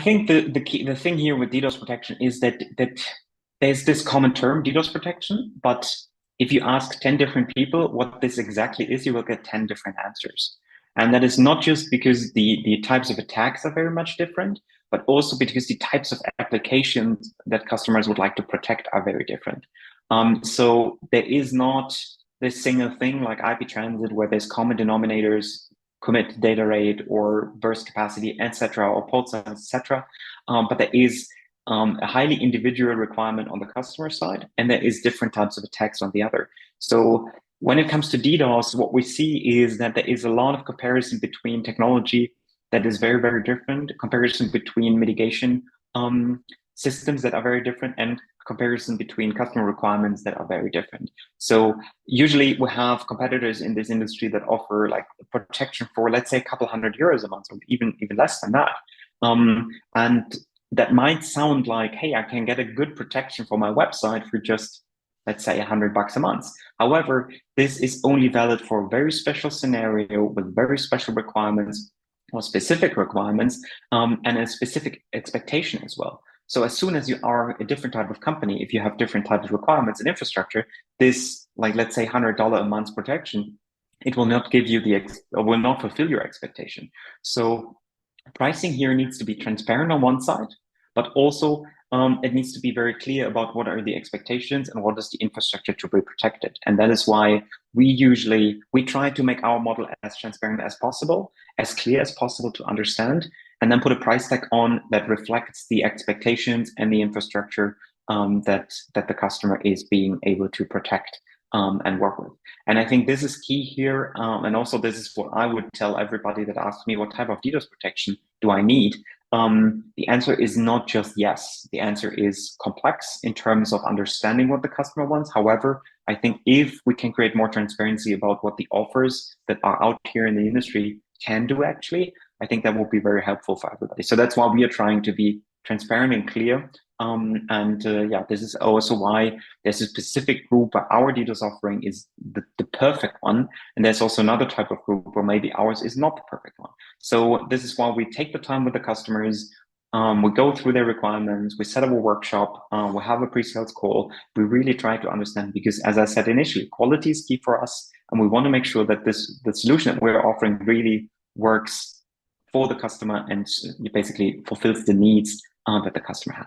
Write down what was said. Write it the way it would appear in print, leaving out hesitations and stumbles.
think the thing here with DDoS protection is that there's this common term, DDoS protection, but if you ask 10 different people what this exactly is, you will get 10 different answers. And that is not just because the types of attacks are very much different, but also because the types of applications that customers would like to protect are very different. So there is not this single thing like IP transit where there's common denominators, commit data rate or burst capacity, etc., or port size, etc. But there is a highly individual requirement on the customer side, and there is different types of attacks on the other. So when it comes to DDoS, what we see is that there is a lot of comparison between technology that is very, very different, comparison between mitigation systems that are very different, and comparison between customer requirements that are very different. So usually we have competitors in this industry that offer like protection for, let's say, a couple €100 a month, or even less than that. And that might sound like, hey, I can get a good protection for my website for just, let's say, $100 a month. However, this is only valid for a very special scenario with very special requirements or specific requirements, and a specific expectation as well. So as soon as you are a different type of company, if you have different types of requirements and infrastructure, this, like, let's say $100 a month protection, it will not give you or will not fulfill your expectation. So pricing here needs to be transparent on one side, but also it needs to be very clear about what are the expectations and what is the infrastructure to be protected. And that is why we try to make our model as transparent as possible, as clear as possible to understand, and then put a price tag on that reflects the expectations and the infrastructure that the customer is being able to protect and work with. And I think this is key here. And also this is what I would tell everybody that asks me, what type of DDoS protection do I need? The answer is not just yes. The answer is complex in terms of understanding what the customer wants. However, I think if we can create more transparency about what the offers that are out here in the industry can do actually, I think that will be very helpful for everybody. So that's why we are trying to be transparent and clear. Yeah, this is also why there's a specific group where our DDoS offering is the perfect one. And there's also another type of group where maybe ours is not the perfect one. So this is why we take the time with the customers. We go through their requirements, we set up a workshop, we have a pre-sales call. We really try to understand, because as I said initially, quality is key for us. And we want to make sure that the solution that we're offering really works for the customer and basically fulfills the needs that the customer has.